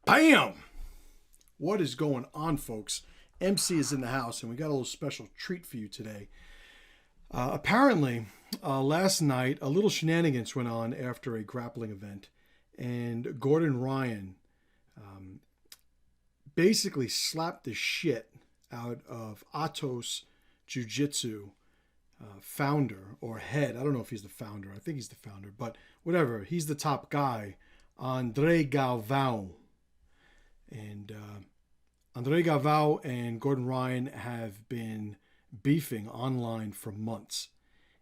Bam! What is going on, folks? MC is in the house, and we got a little special treat for you today. Apparently, last night, a little shenanigans went on after a grappling event, and Gordon Ryan basically slapped the shit out of Atos Jiu-Jitsu founder or head. I don't know if he's the founder. I think he's the founder, but whatever. He's the top guy, Andre Galvao. And Andre Galvao and Gordon Ryan have been beefing online for months.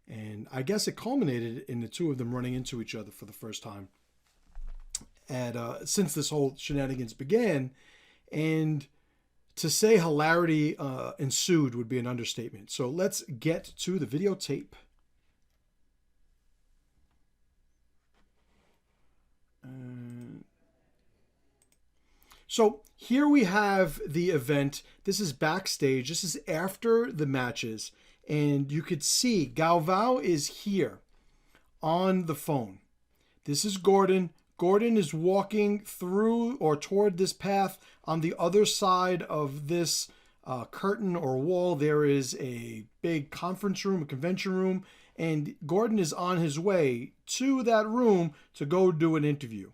And I guess it culminated in the two of them running into each other for the first time since this whole shenanigans began. And to say hilarity ensued would be an understatement. So let's get to the videotape. So here we have the event. This is backstage. This is after the matches. And you could see Galvao is here on the phone. This is Gordon. Gordon is walking through or toward this path. On the other side of this curtain or wall, there is a big conference room, a convention room. And Gordon is on his way to that room to go do an interview.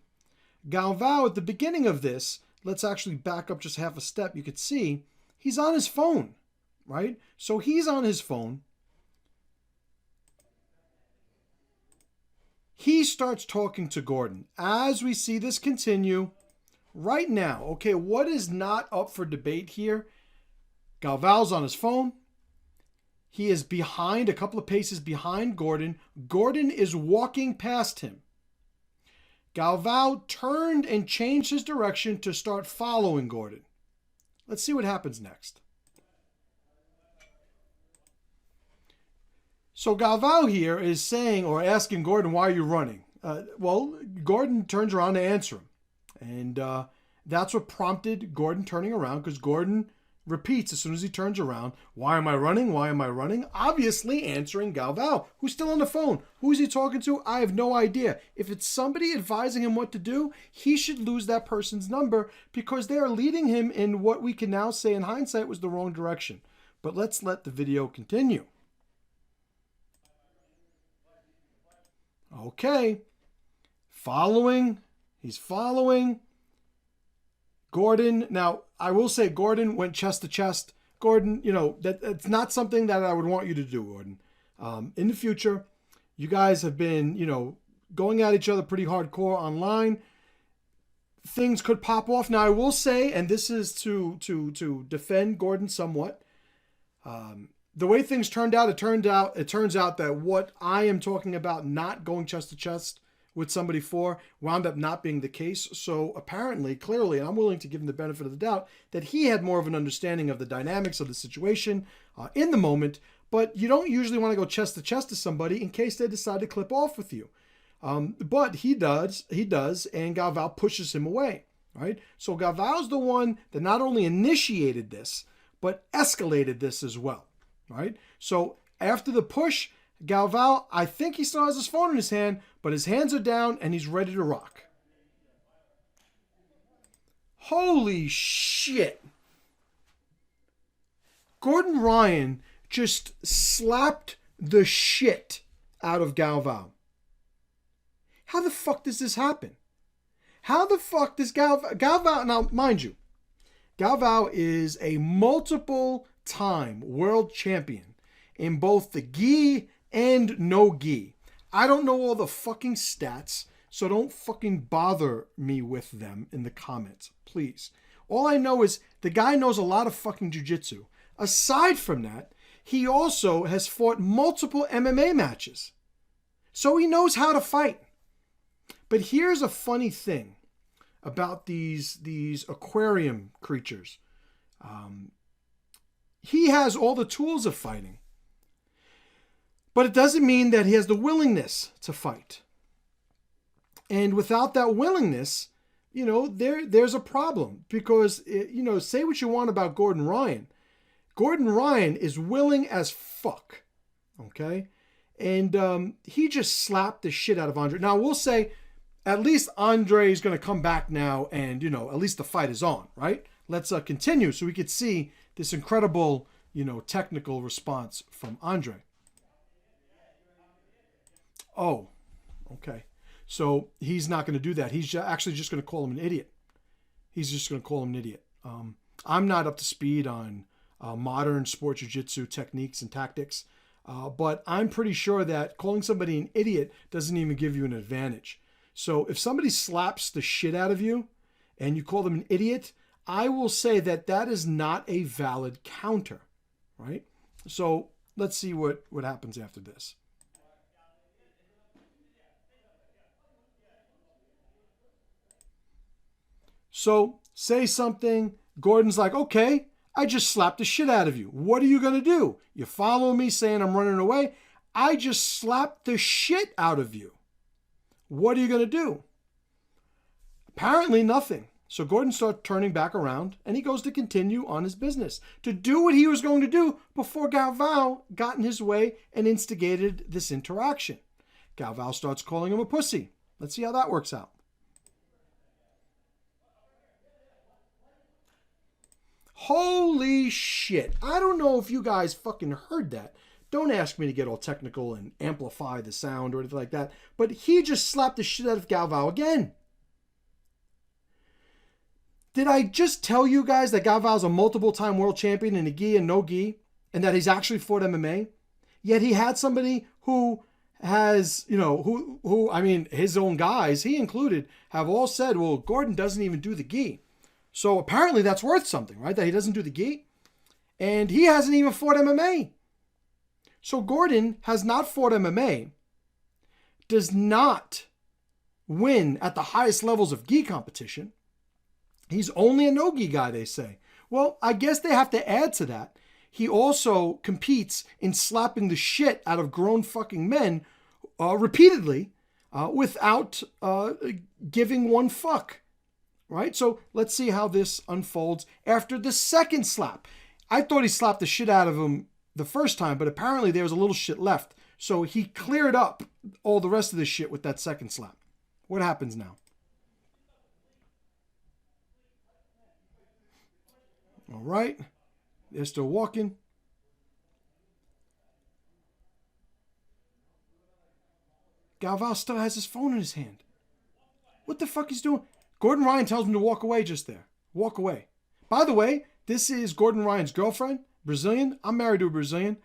Galvao, at the beginning of this, let's actually back up just half a step. You could see he's on his phone, right? So he's on his phone. He starts talking to Gordon. As we see this continue right now, okay, what is not up for debate here? Galvao's on his phone. He is behind, a couple of paces behind Gordon. Gordon is walking past him. Galvao turned and changed his direction to start following Gordon. Let's see what happens next. So Galvao here is saying or asking Gordon, why are you running? Well, Gordon turns around to answer him. And that's what prompted Gordon turning around, because Gordon repeats as soon as he turns around, why am I running? Why am I running? Obviously answering Galvao, who's still on the phone. Who is he talking to? I have no idea. If it's somebody advising him what to do, he should lose that person's number because they are leading him in what we can now say in hindsight was the wrong direction. But let's let the video continue. Okay. Following. He's following. Gordon, now, I will say Gordon went chest to chest. Gordon, that's not something that I would want you to do, Gordon. In the future, you guys have been, going at each other pretty hardcore online. Things could pop off. Now, I will say, and this is to defend Gordon somewhat, the way things turned out, it turns out that what I am talking about, not going chest to chest with somebody for, wound up not being the case. So apparently, clearly, and I'm willing to give him the benefit of the doubt, that he had more of an understanding of the dynamics of the situation in the moment, but you don't usually want to go chest to chest to somebody in case they decide to clip off with you. But he does, and Galvao pushes him away, right? So Galvao's the one that not only initiated this, but escalated this as well, right? So after the push, Galvao, I think he still has his phone in his hand, but his hands are down and he's ready to rock. Holy shit. Gordon Ryan just slapped the shit out of Galvao. How the fuck does this happen? How the fuck does Galvao, now mind you, Galvao is a multiple time world champion in both the gi and no gi. I don't know all the fucking stats, so don't fucking bother me with them in the comments, please. All I know is the guy knows a lot of fucking jiu-jitsu. Aside from that, he also has fought multiple MMA matches. So he knows how to fight. But here's a funny thing about these aquarium creatures. He has all the tools of fighting. But it doesn't mean that he has the willingness to fight. And without that willingness, there's a problem. Because, say what you want about Gordon Ryan. Gordon Ryan is willing as fuck. Okay? And he just slapped the shit out of Andre. Now, I will say, at least Andre is going to come back now and, at least the fight is on, right? Let's continue so we could see this incredible, technical response from Andre. Oh, okay. So he's not going to do that. He's actually just going to call him an idiot. He's just going to call him an idiot. I'm not up to speed on modern sport jiu-jitsu techniques and tactics, but I'm pretty sure that calling somebody an idiot doesn't even give you an advantage. So if somebody slaps the shit out of you and you call them an idiot, I will say that that is not a valid counter, right? So let's see what happens after this. So say something. Gordon's like, okay, I just slapped the shit out of you. What are you going to do? You follow me saying I'm running away? I just slapped the shit out of you. What are you going to do? Apparently nothing. So Gordon starts turning back around and he goes to continue on his business, to do what he was going to do before Galvao got in his way and instigated this interaction. Galvao starts calling him a pussy. Let's see how that works out. Holy shit. I don't know if you guys fucking heard that. Don't ask me to get all technical and amplify the sound or anything like that. But he just slapped the shit out of Galvao again. Did I just tell you guys that Galvao's a multiple-time world champion in a gi and no gi? And that he's actually fought MMA? Yet he had somebody who has, his own guys, he included, have all said, well, Gordon doesn't even do the gi. So apparently that's worth something, right? That he doesn't do the gi. And he hasn't even fought MMA. So Gordon has not fought MMA, does not win at the highest levels of gi competition. He's only a no-gi guy, they say. Well, I guess they have to add to that. He also competes in slapping the shit out of grown fucking men repeatedly without giving one fuck. Right? So let's see how this unfolds after the second slap. I thought he slapped the shit out of him the first time, but apparently there was a little shit left. So he cleared up all the rest of the shit with that second slap. What happens now? All right. They're still walking. Galvao still has his phone in his hand. What the fuck he's doing? Gordon Ryan tells him to walk away just there. Walk away. By the way, this is Gordon Ryan's girlfriend, Brazilian. I'm married to a Brazilian.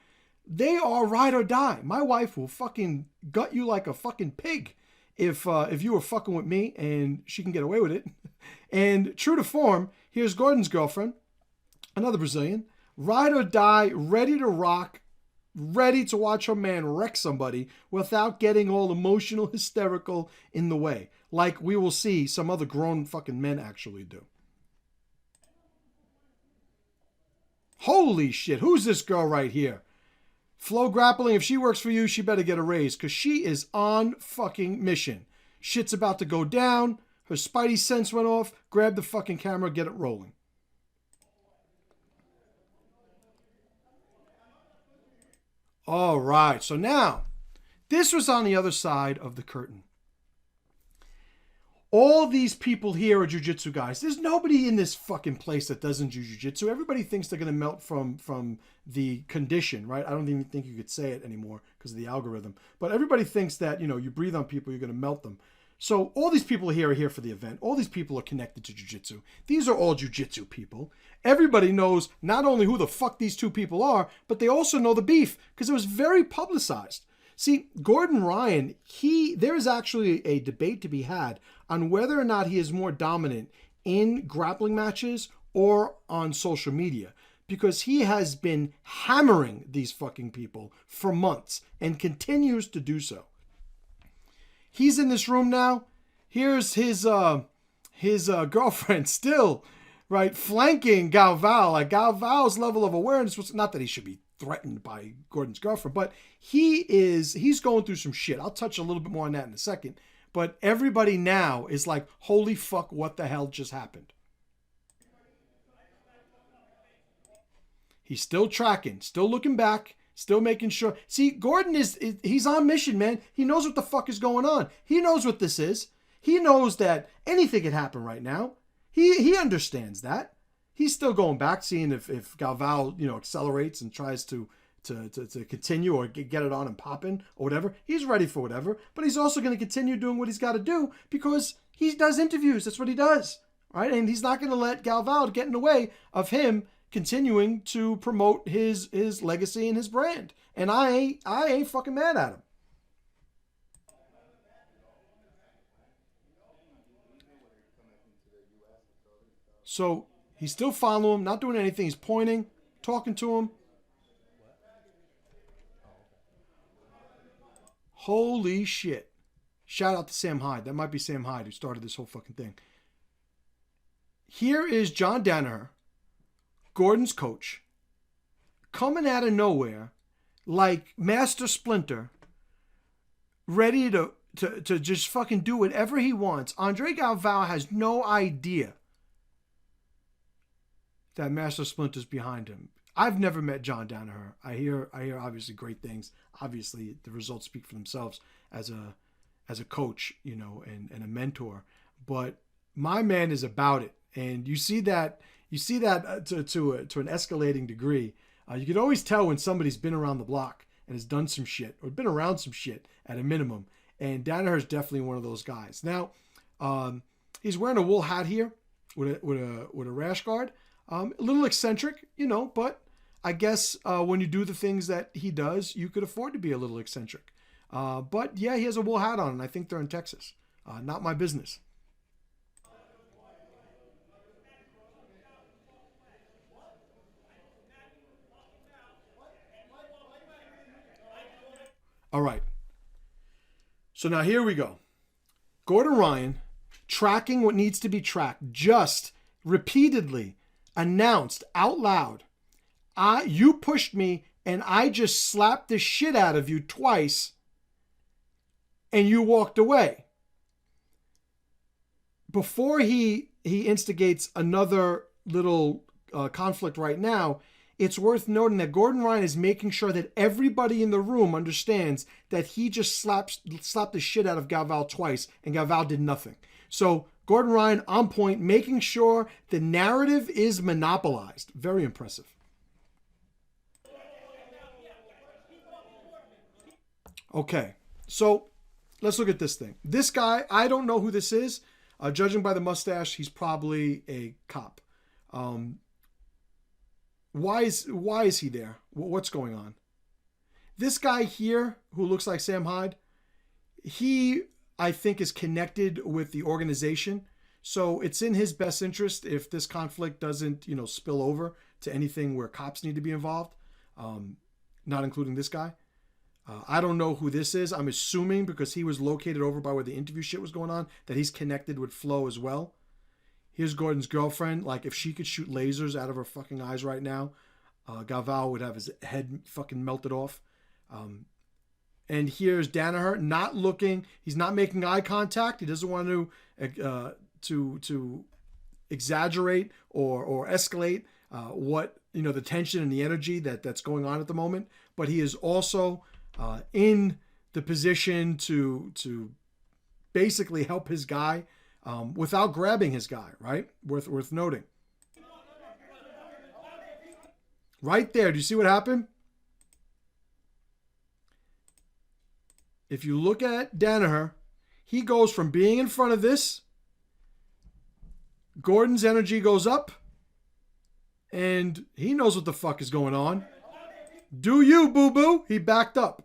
They are ride or die. My wife will fucking gut you like a fucking pig if you were fucking with me, and she can get away with it. And true to form, here's Gordon's girlfriend, another Brazilian, ride or die, ready to rock, ready to watch her man wreck somebody without getting all emotional, hysterical in the way, like we will see some other grown fucking men actually do. Holy shit, who's this girl right here? Flow Grappling, if she works for you, she better get a raise, because she is on fucking mission. Shit's about to go down, her spidey sense went off, grab the fucking camera, get it rolling. All right, so now, this was on the other side of the curtain. All these people here are jiu-jitsu guys. There's nobody in this fucking place that doesn't do jiu-jitsu. Everybody thinks they're going to melt from the condition, right? I don't even think you could say it anymore because of the algorithm. But everybody thinks that, you breathe on people, you're going to melt them. So all these people here are here for the event. All these people are connected to jiu-jitsu. These are all jiu-jitsu people. Everybody knows not only who the fuck these two people are, but they also know the beef because it was very publicized. See, Gordon Ryan, there is actually a debate to be had on whether or not he is more dominant in grappling matches or on social media, because he has been hammering these fucking people for months and continues to do so. He's in this room now. Here's his girlfriend still, right, flanking Galvao. Like, Galvao's level of awareness was not that he should be threatened by Gordon's girlfriend, but he's going through some shit. I'll touch a little bit more on that in a second. But everybody now is like, holy fuck, what the hell just happened? He's still tracking, still looking back, still making sure. See, Gordon he's on mission, man. He knows what the fuck is going on. He knows what this is. He knows that anything can happen right now. He understands that. He's still going back, seeing if Galvao, accelerates and tries to continue or get it on and popping or whatever. He's ready for whatever, but he's also going to continue doing what he's got to do because he does interviews. That's what he does, right? And he's not going to let Galvao get in the way of him continuing to promote his legacy and his brand. And I ain't fucking mad at him. So he's still following him, not doing anything. He's pointing, talking to him. Holy shit. Shout out to Sam Hyde. That might be Sam Hyde who started this whole fucking thing. Here is John Danaher, Gordon's coach, coming out of nowhere like Master Splinter, ready to just fucking do whatever he wants. Andre Galvao has no idea that Master Splinter's behind him. I've never met John Danaher. I hear obviously great things. Obviously, the results speak for themselves as a coach, and a mentor. But my man is about it, and you see that to an escalating degree. You can always tell when somebody's been around the block and has done some shit or been around some shit at a minimum. And Danaher is definitely one of those guys. Now, he's wearing a wool hat here with a rash guard. A little eccentric, but I guess when you do the things that he does, you could afford to be a little eccentric. But yeah, he has a wool hat on, and I think they're in Texas. Not my business. All right. So now here we go. Gordon Ryan, tracking what needs to be tracked, just repeatedly announced out loud, you pushed me and I just slapped the shit out of you twice and you walked away. Before he instigates another little conflict right now, it's worth noting that Gordon Ryan is making sure that everybody in the room understands that he just slapped the shit out of Galvao twice and Galvao did nothing. So Gordon Ryan on point, making sure the narrative is monopolized. Very impressive. Okay, so let's look at this thing. This guy, I don't know who this is. Judging by the mustache, he's probably a cop. Why is he there? What's going on? This guy here, who looks like Sam Hyde, he, I think, is connected with the organization. So it's in his best interest if this conflict doesn't, spill over to anything where cops need to be involved, not including this guy. I don't know who this is. I'm assuming because he was located over by where the interview shit was going on that he's connected with Flo as well. Here's Gordon's girlfriend. Like, if she could shoot lasers out of her fucking eyes right now, Galvao would have his head fucking melted off. And here's Danaher not looking. He's not making eye contact. He doesn't want to exaggerate or escalate what the tension and the energy that's going on at the moment. But he is also in the position to basically help his guy. Without grabbing his guy, right? Worth noting. Right there, do you see what happened? If you look at Danaher, he goes from being in front of this, Gordon's energy goes up, and he knows what the fuck is going on. Do you, boo-boo? He backed up.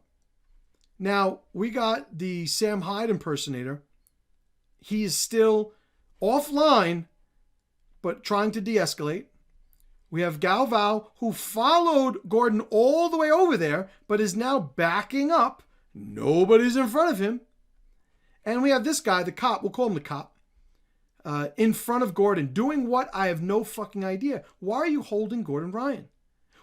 Now, we got the Sam Hyde impersonator. He is still offline, but trying to de-escalate. We have Galvao, who followed Gordon all the way over there, but is now backing up. Nobody's in front of him. And we have this guy, the cop, we'll call him the cop, in front of Gordon, doing what? I have no fucking idea. Why are you holding Gordon Ryan?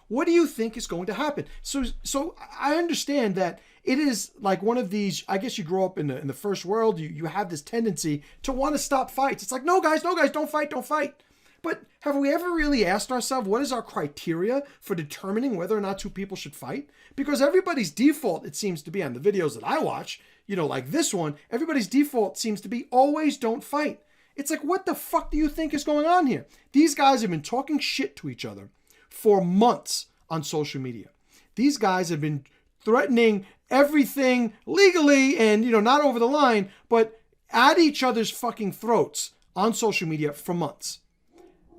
What do you think is going to happen? So I understand that it is like one of these, I guess you grow up in the first world, you have this tendency to want to stop fights. It's like, no guys, don't fight. But have we ever really asked ourselves, what is our criteria for determining whether or not two people should fight? Because everybody's default, it seems to be on the videos that I watch, like this one, everybody's default seems to be always don't fight. It's like, what the fuck do you think is going on here? These guys have been talking shit to each other for months on social media. These guys have been threatening everything legally and, not over the line, but at each other's fucking throats on social media for months.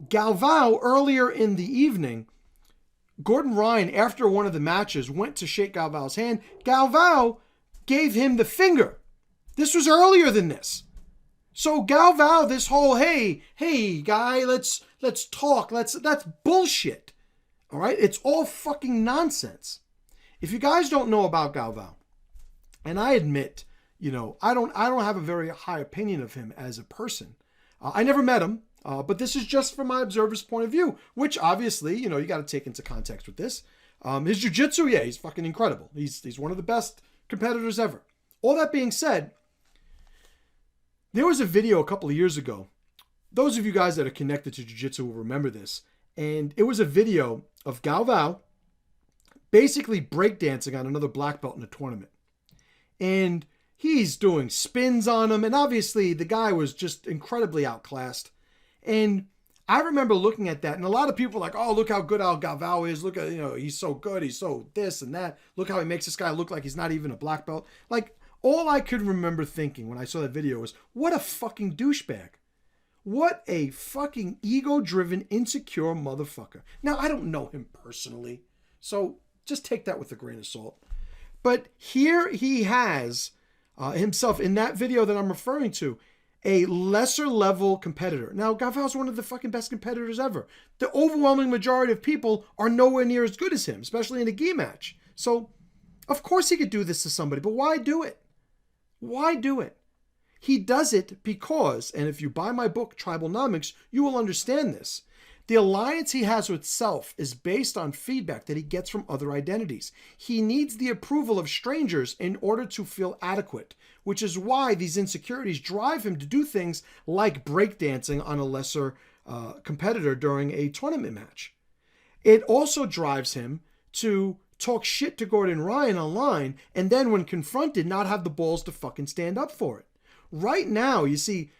Galvao, earlier in the evening, Gordon Ryan, after one of the matches, went to shake Galvao's hand. Galvao gave him the finger. This was earlier than this. So Galvao, this whole, hey guy, let's talk. That's bullshit. All right? It's all fucking nonsense. If you guys don't know about Galvao, and I admit, I don't have a very high opinion of him as a person. I never met him, but this is just from my observer's point of view, which obviously, you got to take into context with this. His jiu-jitsu, yeah, he's fucking incredible. He's one of the best competitors ever. All that being said, there was a video a couple of years ago. Those of you guys that are connected to jiu-jitsu will remember this. And it was a video of Galvao basically breakdancing on another black belt in a tournament. And he's doing spins on him. And obviously the guy was just incredibly outclassed. And I remember looking at that. And a lot of people were like, oh, look how good Galvao is. Look at, he's so good. He's so this and that. Look how he makes this guy look like he's not even a black belt. Like, all I could remember thinking when I saw that video was, what a fucking douchebag. What a fucking ego-driven, insecure motherfucker. Now, I don't know him personally, so just take that with a grain of salt. But here he has himself, in that video that I'm referring to, a lesser level competitor. Now, Galvao's one of the fucking best competitors ever. The overwhelming majority of people are nowhere near as good as him, especially in a gi match. So, of course he could do this to somebody, but why do it? Why do it? He does it because, and if you buy my book, Tribalnomics, you will understand this. The alliance he has with self is based on feedback that he gets from other identities. He needs the approval of strangers in order to feel adequate, which is why these insecurities drive him to do things like breakdancing on a lesser competitor during a tournament match. It also drives him to talk shit to Gordon Ryan online, and then when confronted, not have the balls to fucking stand up for it. Right now, you see,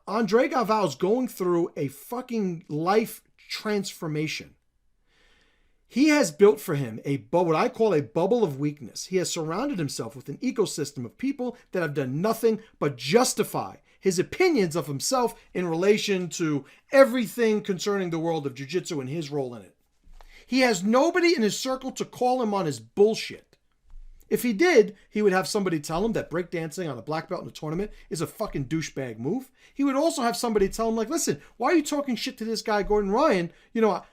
Andre Galvao's going through a fucking life transformation. He has built for him what I call a bubble of weakness. He has surrounded himself with an ecosystem of people that have done nothing but justify his opinions of himself in relation to everything concerning the world of jiu-jitsu and his role in it. He has nobody in his circle to call him on his bullshit. If he did, he would have somebody tell him that breakdancing on a black belt in a tournament is a fucking douchebag move. He would also have somebody tell him, like, listen, why are you talking shit to this guy, Gordon Ryan?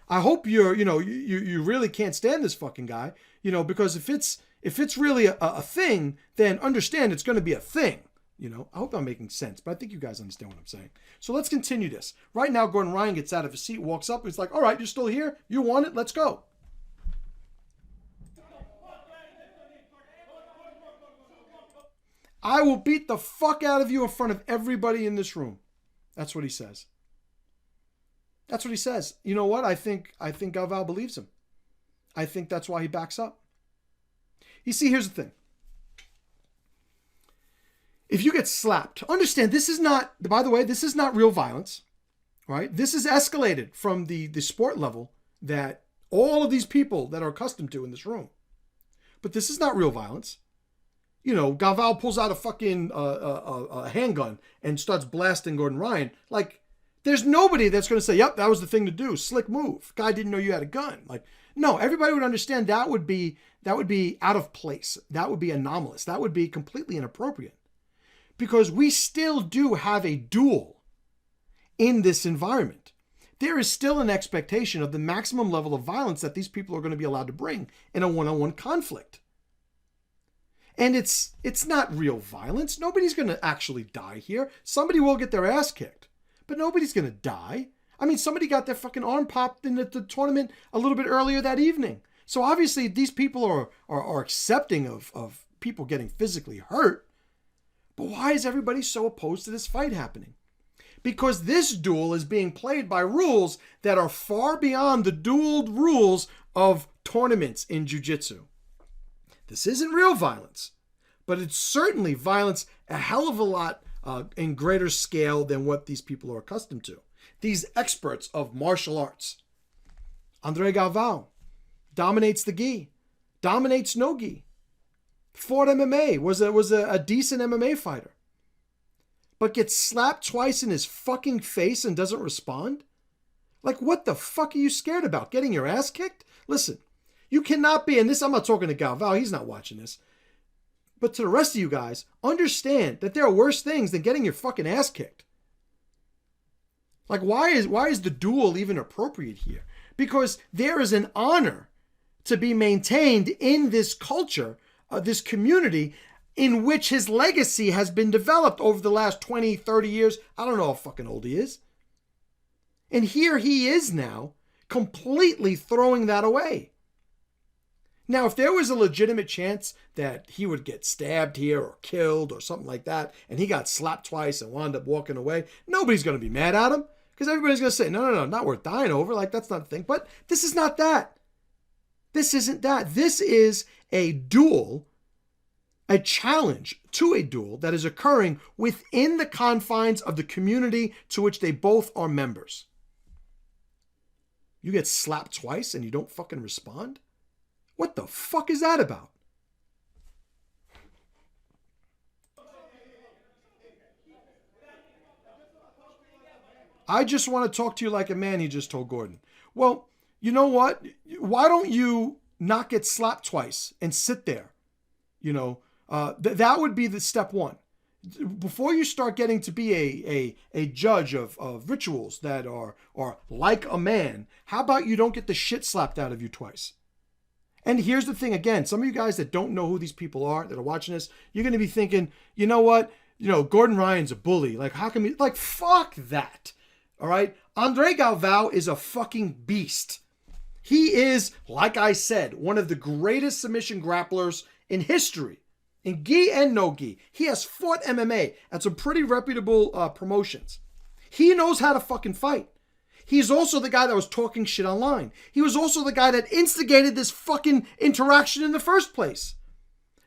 I hope you really can't stand this fucking guy, because if it's really a thing, then understand it's going to be a thing. I hope I'm making sense, but I think you guys understand what I'm saying. So let's continue this. Right now, Gordon Ryan gets out of his seat, walks up, and he's like, all right, you're still here? You want it? Let's go. I will beat the fuck out of you in front of everybody in this room. That's what he says. That's what he says. You know what? I think Galvao believes him. I think that's why he backs up. You see, here's the thing. If you get slapped, understand this is not, by the way, this is not real violence, right? This is escalated from the sport level that all of these people that are accustomed to in this room. But this is not real violence. Galvao pulls out a fucking a handgun and starts blasting Gordon Ryan. Like, there's nobody that's going to say, yep, that was the thing to do. Slick move. Guy didn't know you had a gun. Like, no, everybody would understand that would be out of place. That would be anomalous. That would be completely inappropriate. Because we still do have a duel in this environment. There is still an expectation of the maximum level of violence that these people are going to be allowed to bring in a one-on-one conflict. And it's not real violence. Nobody's going to actually die here. Somebody will get their ass kicked, but nobody's going to die. I mean, somebody got their fucking arm popped in the tournament a little bit earlier that evening. So obviously these people are accepting of people getting physically hurt. But why is everybody so opposed to this fight happening? Because this duel is being played by rules that are far beyond the dueled rules of tournaments in jiu-jitsu. This isn't real violence, but it's certainly violence a hell of a lot in greater scale than what these people are accustomed to. These experts of martial arts. Andre Galvao dominates the gi, dominates no gi. Fought MMA, was a decent MMA fighter, but gets slapped twice in his fucking face and doesn't respond? Like, what the fuck are you scared about? Getting your ass kicked? Listen, you cannot be, and this, I'm not talking to Galvao, he's not watching this, but to the rest of you guys, understand that there are worse things than getting your fucking ass kicked. Like, why is the duel even appropriate here? Because there is an honor to be maintained in this culture, this community, in which his legacy has been developed over the last 20, 30 years. I don't know how fucking old he is. And here he is now, completely throwing that away. Now, if there was a legitimate chance that he would get stabbed here or killed or something like that, and he got slapped twice and wound up walking away, nobody's going to be mad at him, because everybody's going to say, no, not worth dying over. Like, that's not the thing. But this is not that. This isn't that. This is a duel, a challenge to a duel that is occurring within the confines of the community to which they both are members. You get slapped twice and you don't fucking respond? What the fuck is that about? I just want to talk to you like a man, he just told Gordon. Well, you know what? Why don't you not get slapped twice and sit there? You know, that would be the step one. Before you start getting to be a judge of rituals that are like a man, how about you don't get the shit slapped out of you twice? And here's the thing, again, some of you guys that don't know who these people are, that are watching this, you're going to be thinking, you know what? You know, Gordon Ryan's a bully. Like, how can we, like, fuck that. All right? Andre Galvao is a fucking beast. He is, like I said, one of the greatest submission grapplers in history. In gi and no gi. He has fought MMA at some pretty reputable promotions. He knows how to fucking fight. He's also the guy that was talking shit online. He was also the guy that instigated this fucking interaction in the first place.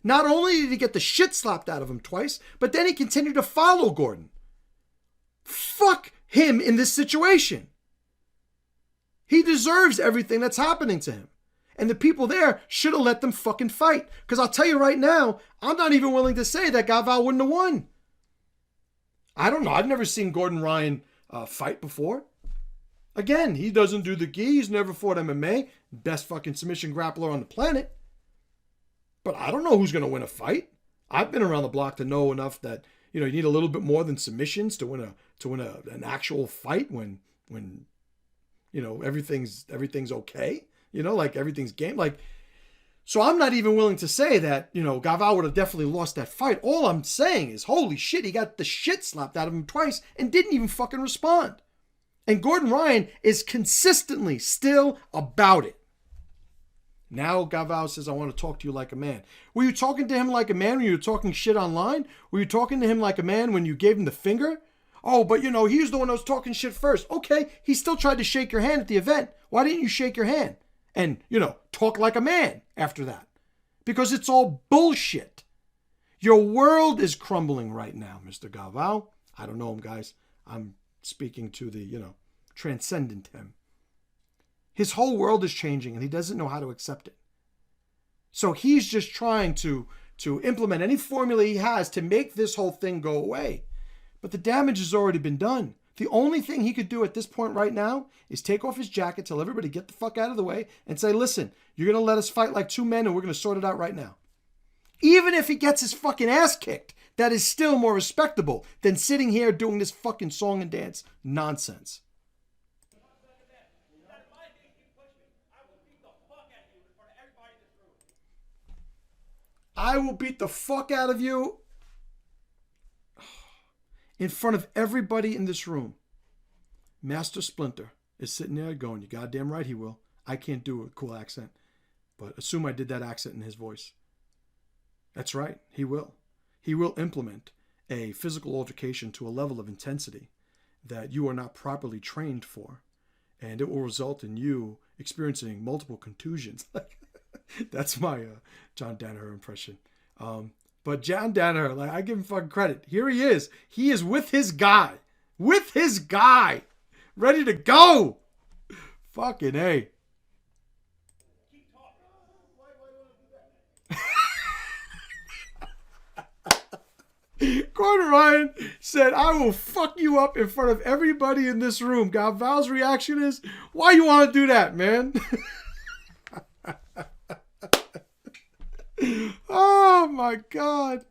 Not only did he get the shit slapped out of him twice, but then he continued to follow Gordon. Fuck him in this situation. He deserves everything that's happening to him. And the people there should have let them fucking fight. Because I'll tell you right now, I'm not even willing to say that Galvao wouldn't have won. I don't know. I've never seen Gordon Ryan fight before. Again, he doesn't do the gi. He's never fought MMA. Best fucking submission grappler on the planet. But I don't know who's going to win a fight. I've been around the block to know enough that, you know, you need a little bit more than submissions to win an actual fight when you know, everything's okay. You know, like everything's game. Like, so I'm not even willing to say that, you know, Galvao would have definitely lost that fight. All I'm saying is, holy shit, he got the shit slapped out of him twice and didn't even fucking respond. And Gordon Ryan is consistently still about it. Now Galvao says, I want to talk to you like a man. Were you talking to him like a man when you were talking shit online? Were you talking to him like a man when you gave him the finger? Oh, but you know, he was the one that was talking shit first. Okay, he still tried to shake your hand at the event. Why didn't you shake your hand? And, you know, talk like a man after that. Because it's all bullshit. Your world is crumbling right now, Mr. Galvao. I don't know him, guys. I'm speaking to the, you know, transcendent him. His whole world is changing and he doesn't know how to accept it. So he's just trying to implement any formula he has to make this whole thing go away. But the damage has already been done. The only thing he could do at this point right now is take off his jacket, tell everybody get the fuck out of the way, and say, listen, you're going to let us fight like two men and we're going to sort it out right now. Even if he gets his fucking ass kicked, that is still more respectable than sitting here doing this fucking song and dance nonsense. I will beat the fuck out of you in front of everybody in this room. Master Splinter is sitting there going, you goddamn right he will. I can't do a cool accent, but assume I did that accent in his voice. That's right, he will. He will implement a physical altercation to a level of intensity that you are not properly trained for, and it will result in you experiencing multiple contusions. That's my John Danaher impression. But John Danaher, like, I give him fucking credit. Here he is. He is with his guy. With his guy. Ready to go. Fucking A. Gordon Ryan said, I will fuck you up in front of everybody in this room. Galvao's reaction is, why you want to do that, man? Oh, my God.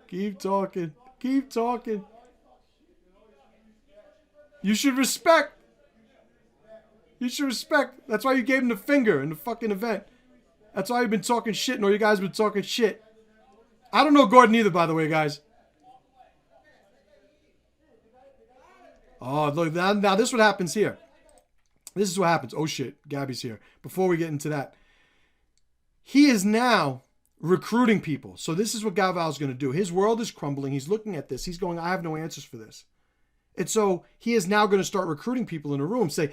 Keep talking. Keep talking. You should respect. You should respect. That's why you gave him the finger in the fucking event. That's why you've been talking shit and all you guys have been talking shit. I don't know Gordon either, by the way, guys. Oh, look, now this is what happens here. This is what happens. Oh, shit. Gabby's here. Before we get into that. He is now recruiting people. So this is what Galvao is going to do. His world is crumbling. He's looking at this. He's going, I have no answers for this. And so he is now going to start recruiting people in a room. Say,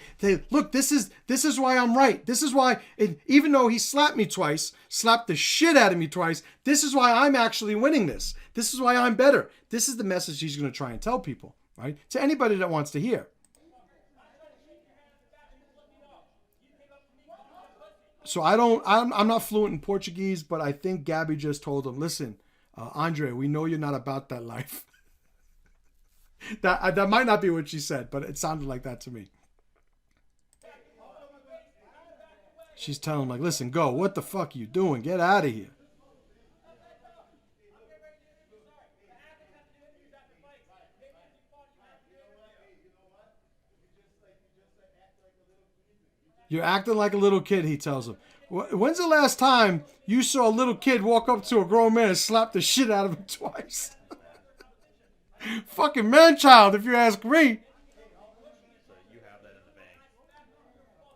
look, this is why I'm right. This is why, even though he slapped me twice, slapped the shit out of me twice, this is why I'm actually winning this. This is why I'm better. This is the message he's going to try and tell people, right? To anybody that wants to hear. So I'm not fluent in Portuguese, but I think Gabby just told him, listen, Andre, we know you're not about that life. That might not be what she said, but it sounded like that to me. She's telling him, like, listen, go. What the fuck are you doing? Get out of here. You're acting like a little kid, he tells him. When's the last time you saw a little kid walk up to a grown man and slap the shit out of him twice? Fucking man-child, if you ask me.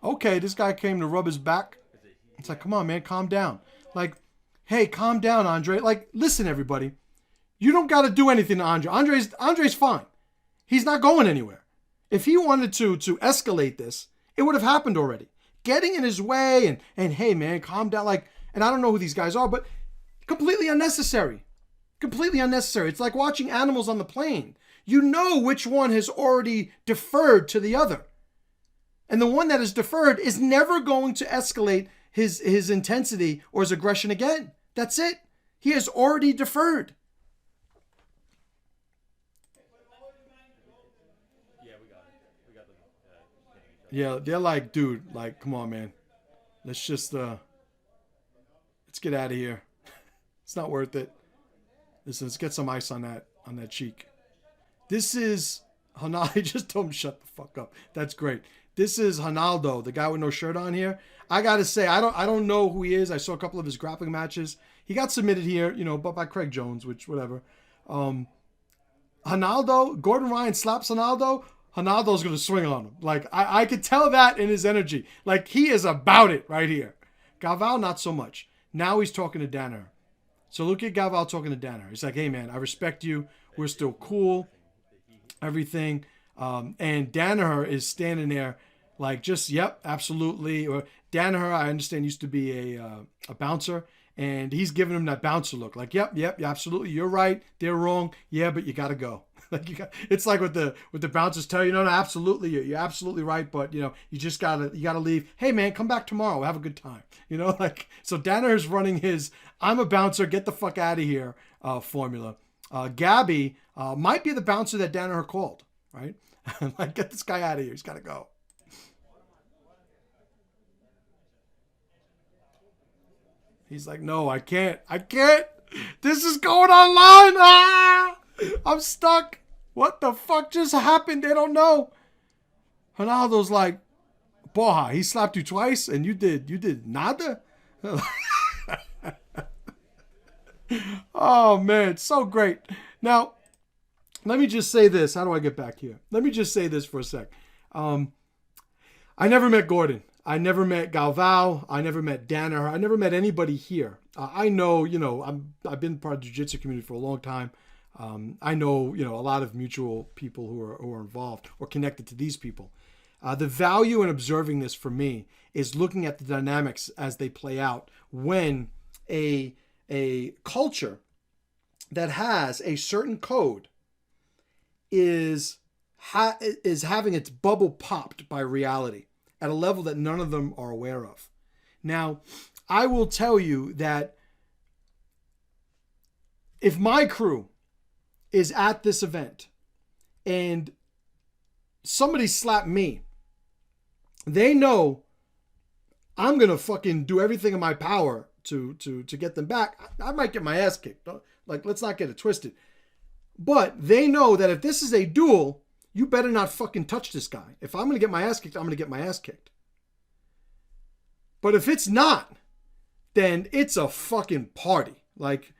Okay, this guy came to rub his back. It's like, come on, man, calm down. Like, hey, calm down, Andre. Like, listen, everybody. You don't got to do anything to Andre. Andre's fine. He's not going anywhere. If he wanted to escalate this, it would have happened already. Getting in his way and hey, man, calm down. Like, and I don't know who these guys are, but completely unnecessary. Completely unnecessary. It's like watching animals on the plane. You know which one has already deferred to the other. And the one that is deferred is never going to escalate his intensity or his aggression again. That's it. He has already deferred. Yeah, they're like, dude, like, come on, man. Let's just, let's get out of here. It's not worth it. Listen, let's get some ice on that cheek. This is Ronaldo. I just told him shut the fuck up. That's great. This is Ronaldo, the guy with no shirt on here. I gotta say, I don't know who he is. I saw a couple of his grappling matches. He got submitted here, but by Craig Jones, which whatever. Ronaldo, Gordon Ryan slaps Ronaldo. Ronaldo's gonna swing on him. Like I could tell that in his energy. Like he is about it right here. Galvao, not so much. Now he's talking to Danaher. So look at Galvao talking to Danaher. He's like, hey, man, I respect you. We're still cool. Everything. And Danaher is standing there like just, yep, absolutely. Or Danaher, I understand, used to be a bouncer. And he's giving him that bouncer look. Like, yep, absolutely. You're right. They're wrong. Yeah, but you got to go. Like it's like what the bouncers tell you. No, absolutely. You're absolutely right. But, you just got to leave. Hey, man, come back tomorrow. We'll have a good time. Like, so Danaher's running his, I'm a bouncer, get the fuck out of here formula. Gabby might be the bouncer that Danaher called, right? Like, get this guy out of here. He's got to go. He's like, no, I can't. This is going online. Ah! I'm stuck. What the fuck just happened? They don't know. Ronaldo's like, Borja, he slapped you twice and you did nada? Oh, man, it's so great. Now, let me just say this. How do I get back here? Let me just say this for a sec. I never met Gordon. I never met Galvao. I never met Danaher. I never met anybody here. I know, I've been part of the jiu-jitsu community for a long time. I know, a lot of mutual people who are involved or connected to these people. The value in observing this for me is looking at the dynamics as they play out when a culture that has a certain code is having its bubble popped by reality at a level that none of them are aware of. Now, I will tell you that if my crew is at this event and somebody slapped me, they know I'm going to fucking do everything in my power to get them back. I might get my ass kicked. Like, let's not get it twisted. But they know that if this is a duel, you better not fucking touch this guy. If I'm going to get my ass kicked, I'm going to get my ass kicked. But if it's not, then it's a fucking party. Like,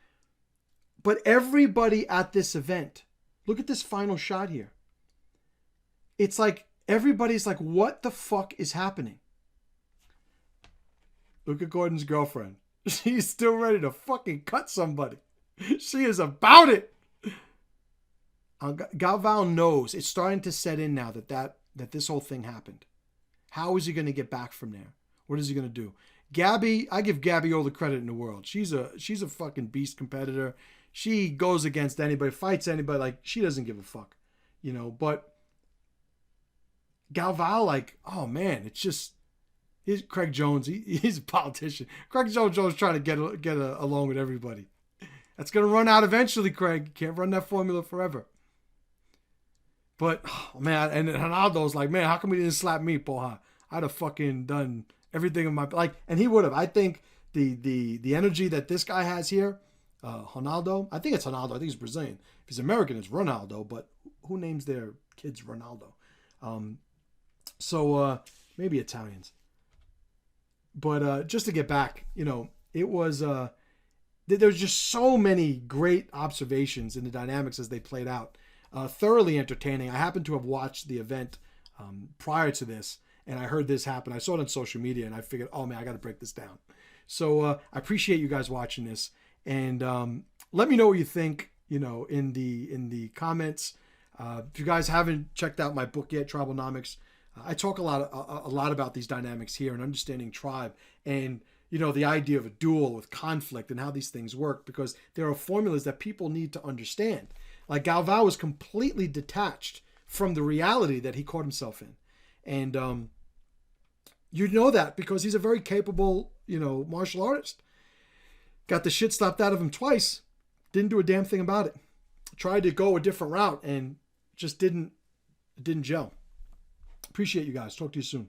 but everybody at this event, look at this final shot here. It's like everybody's like, what the fuck is happening? Look at Gordon's girlfriend. She's still ready to fucking cut somebody. She is about it. Galvao knows it's starting to set in now that this whole thing happened. How is he going to get back from there? What is he going to do? Gabby, I give Gabby all the credit in the world. She's a fucking beast competitor. She goes against anybody, fights anybody. Like, she doesn't give a fuck, you know. But Galvao, like, oh man, it's just Craig Jones. He's a politician. Craig Jones trying to get along with everybody. That's gonna run out eventually, Craig. You can't run that formula forever. But oh man, and Ronaldo's like, man, how come he didn't slap me, Poha? I'd have fucking done everything in my like, and he would have. I think the energy that this guy has here, Ronaldo. I think it's Ronaldo. I think he's Brazilian. If he's American, it's Ronaldo. But who names their kids Ronaldo? So maybe Italians. But just to get back, you know, it was there's just so many great observations in the dynamics as they played out. Thoroughly entertaining. I happened to have watched the event prior to this, and I heard this happen. I saw it on social media, and I figured, oh man, I got to break this down. So I appreciate you guys watching this, and let me know what you think. You know, in the comments. If you guys haven't checked out my book yet, Tribalnomics, I talk a lot about these dynamics here and understanding tribe, and you know, the idea of a duel with conflict and how these things work, because there are formulas that people need to understand. Like Galvao was completely detached from the reality that he caught himself in. And you know that because he's a very capable, you know, martial artist. Got the shit slapped out of him twice. Didn't do a damn thing about it. Tried to go a different route and just didn't gel. Appreciate you guys. Talk to you soon.